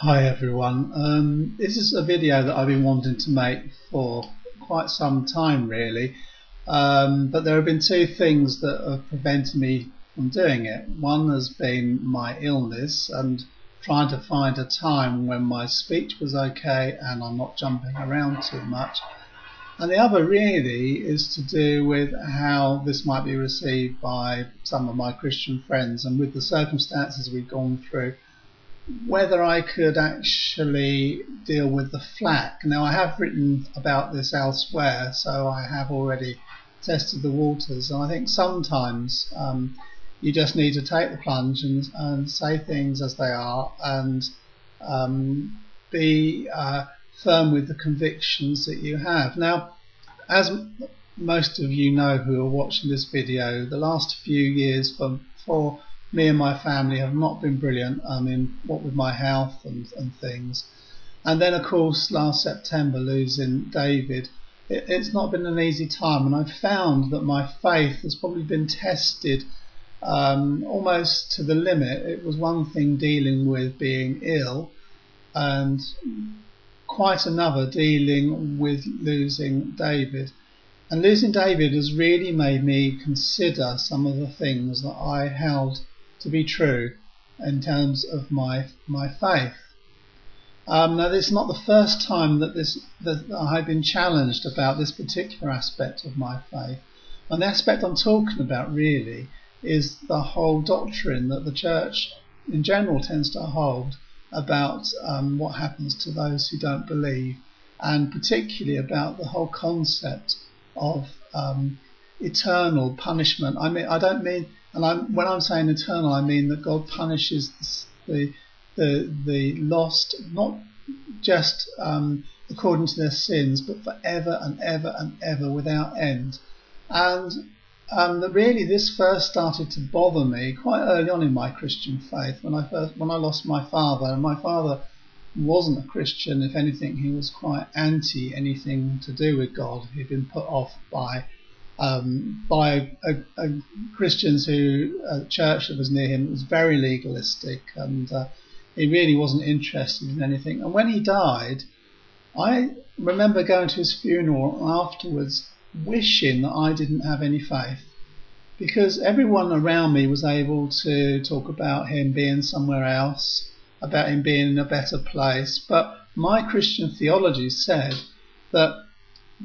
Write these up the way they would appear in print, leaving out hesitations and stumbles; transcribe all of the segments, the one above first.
Hi everyone. This is a video that I've been wanting to make for quite some time really, but there have been two things that have prevented me from doing it. One has been my illness and trying to find a time when my speech was okay and I'm not jumping around too much. And the other really is to do with how this might be received by some of my Christian friends, and with the circumstances we've gone through, whether I could actually deal with the flack. Now, I have written about this elsewhere, so I have already tested the waters, and I think sometimes you just need to take the plunge and say things as they are, and be firm with the convictions that you have. Now, as most of you know who are watching this video, the last few years for me and my family have not been brilliant. I mean, what with my health and things. And then, of course, last September, losing David, it's not been an easy time. And I've found that my faith has probably been tested almost to the limit. It was one thing dealing with being ill, and quite another dealing with losing David. And losing David has really made me consider some of the things that I held to be true in terms of my faith. Now, this is not the first time that I've been challenged about this particular aspect of my faith. And the aspect I'm talking about really is the whole doctrine that the church in general tends to hold about what happens to those who don't believe, and particularly about the whole concept of eternal punishment. I mean, I don't mean, when I'm saying eternal, I mean that God punishes the lost, not just according to their sins, but forever and ever and ever without end. And really, this first started to bother me quite early on in my Christian faith, when I lost my father. And my father wasn't a Christian. If anything, he was quite anti anything to do with God. He'd been put off by Christians a church that was near him. It was very legalistic, and he really wasn't interested in anything. And when he died, I remember going to his funeral and afterwards wishing that I didn't have any faith, because everyone around me was able to talk about him being somewhere else, about him being in a better place, but my Christian theology said that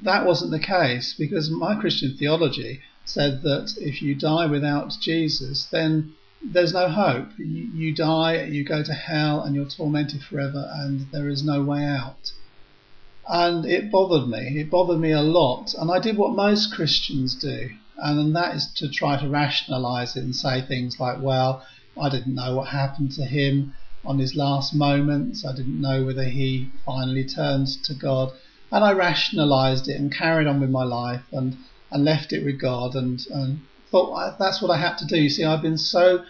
that wasn't the case, because my Christian theology said that if you die without Jesus, then there's no hope. You die, you go to hell, and you're tormented forever, and there is no way out. And it bothered me. It bothered me a lot. And I did what most Christians do, and that is to try to rationalise it and say things like, well, I didn't know what happened to him on his last moments. I didn't know whether he finally turned to God. And I rationalised it and carried on with my life and left it with God, and thought that's what I had to do. You see, I've been so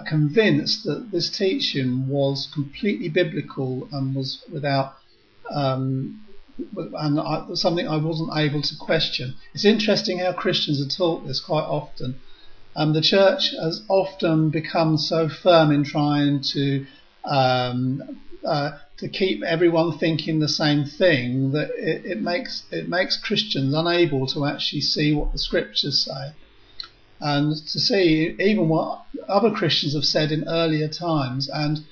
convinced that this teaching was completely biblical and was without something I wasn't able to question. It's interesting how Christians are taught this quite often. The church has often become so firm in trying to keep everyone thinking the same thing that it makes Christians unable to actually see what the scriptures say, and to see even what other Christians have said in earlier times, and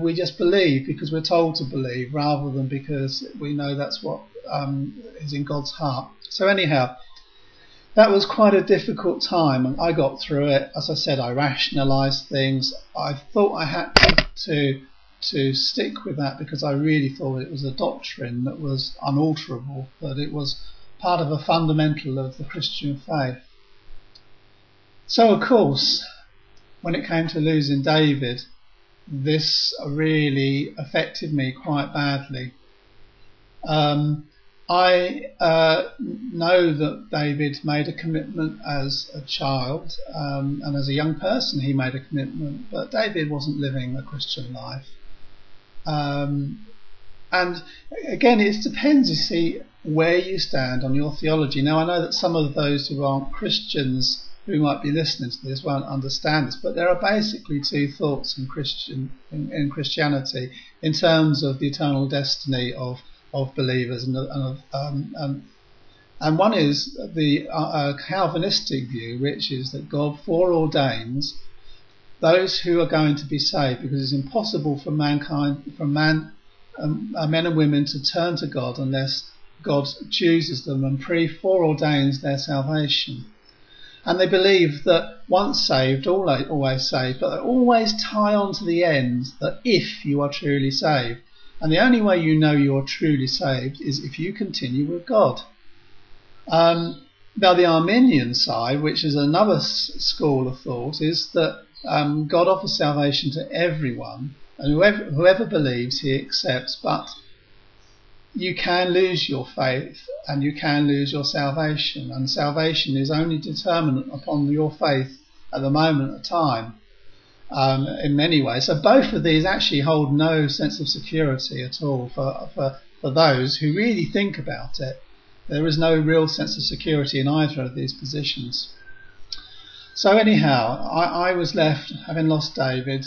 we just believe because we're told to believe, rather than because we know that's what is in God's heart. So anyhow, that was quite a difficult time, and I got through it. As I said, I rationalised things. I thought I had to stick with that, because I really thought it was a doctrine that was unalterable, that it was part of a fundamental of the Christian faith. So, of course, when it came to losing David, this really affected me quite badly. I know that David made a commitment as a child, and as a young person he made a commitment, but David wasn't living a Christian life. And again, it depends, you see, where you stand on your theology. Now, I know that some of those who aren't Christians who might be listening to this won't understand this, but there are basically two thoughts in Christianity in terms of the eternal destiny of believers, and one is the Calvinistic view, which is that God foreordains those who are going to be saved, because it's impossible for men and women to turn to God unless God chooses them and foreordains their salvation. And they believe that once saved, always saved, but they always tie on to the end that if you are truly saved. And the only way you know you're truly saved is if you continue with God. Now the Arminian side, which is another school of thought, is that God offers salvation to everyone, and whoever believes he accepts, but you can lose your faith and you can lose your salvation, and salvation is only determined upon your faith at the moment of time, in many ways. So both of these actually hold no sense of security at all for those who really think about it. There is no real sense of security in either of these positions. So anyhow, I was left, having lost David,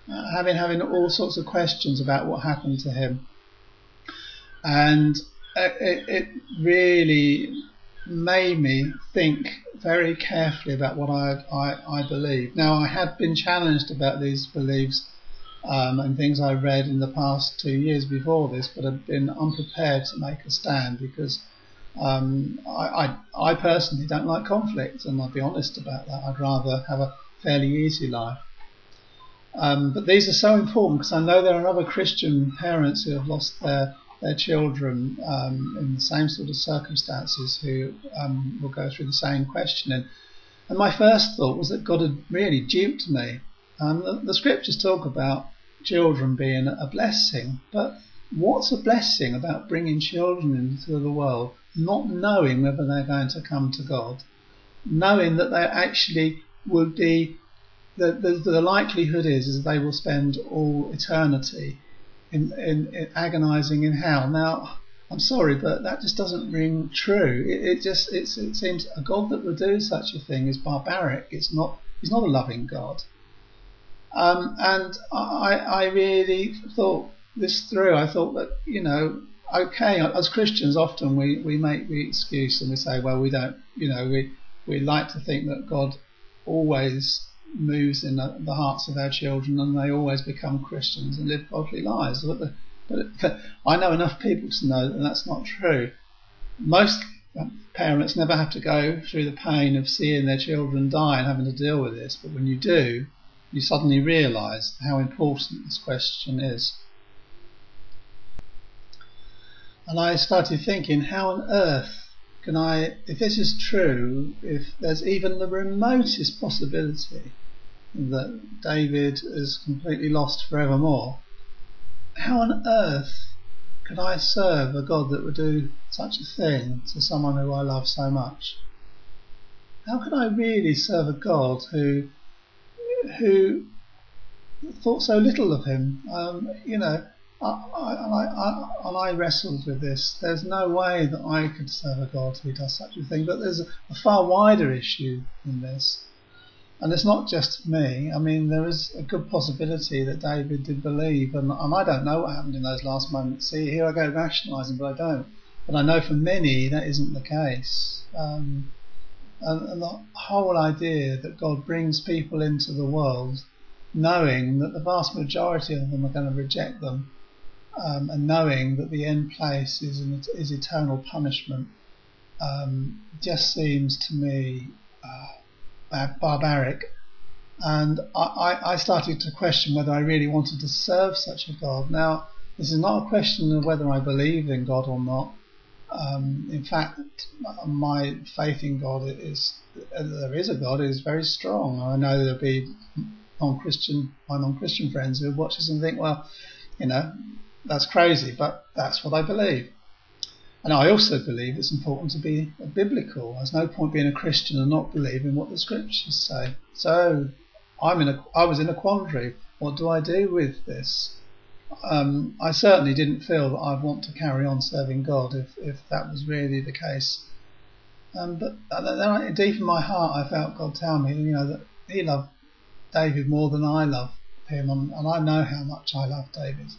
having all sorts of questions about what happened to him. And it really made me think very carefully about what I believe. Now, I had been challenged about these beliefs and things I read in the past 2 years before this, but I've been unprepared to make a stand because I personally don't like conflict, and I'll be honest about that. I'd rather have a fairly easy life. But these are so important because I know there are other Christian parents who have lost their children in the same sort of circumstances who will go through the same questioning. And my first thought was that God had really duped me. The scriptures talk about children being a blessing, but what's a blessing about bringing children into the world, not knowing whether they're going to come to God, knowing that they actually would be, the likelihood is they will spend all eternity in agonising in hell. Now, I'm sorry, but that just doesn't ring true. It seems a God that would do such a thing is barbaric. He's not a loving God. And I really thought this through. I thought that, okay, as Christians often we make the excuse and we say, well, we don't, we like to think that God always moves in the hearts of our children and they always become Christians and live godly lives. But I know enough people to know that that's not true. Most parents never have to go through the pain of seeing their children die and having to deal with this, but when you do, you suddenly realise how important this question is. And I started thinking, how on earth can I, if this is true, if there's even the remotest possibility that David is completely lost forevermore, how on earth could I serve a God that would do such a thing to someone who I love so much? How could I really serve a God who thought so little of him? I wrestled with this. There's no way that I could serve a God who does such a thing. But there's a far wider issue in this. And it's not just me. I mean, there is a good possibility that David did believe. And I don't know what happened in those last moments. See, here I go rationalising, but I don't. But I know for many that isn't the case. And the whole idea that God brings people into the world knowing that the vast majority of them are going to reject them, and knowing that the end place is eternal punishment, just seems to me barbaric. And I started to question whether I really wanted to serve such a God. Now, this is not a question of whether I believe in God or not. In fact, my faith in God there is a God, is very strong. I know there'll be my non-Christian friends who watch this and think, well, that's crazy, but that's what I believe. And I also believe it's important to be biblical. There's no point being a Christian and not believing what the scriptures say. So I was in a quandary. What do I do with this? I certainly didn't feel that I'd want to carry on serving God if that was really the case. But then deep in my heart, I felt God tell me, that He loved David more than I love him, and I know how much I love David.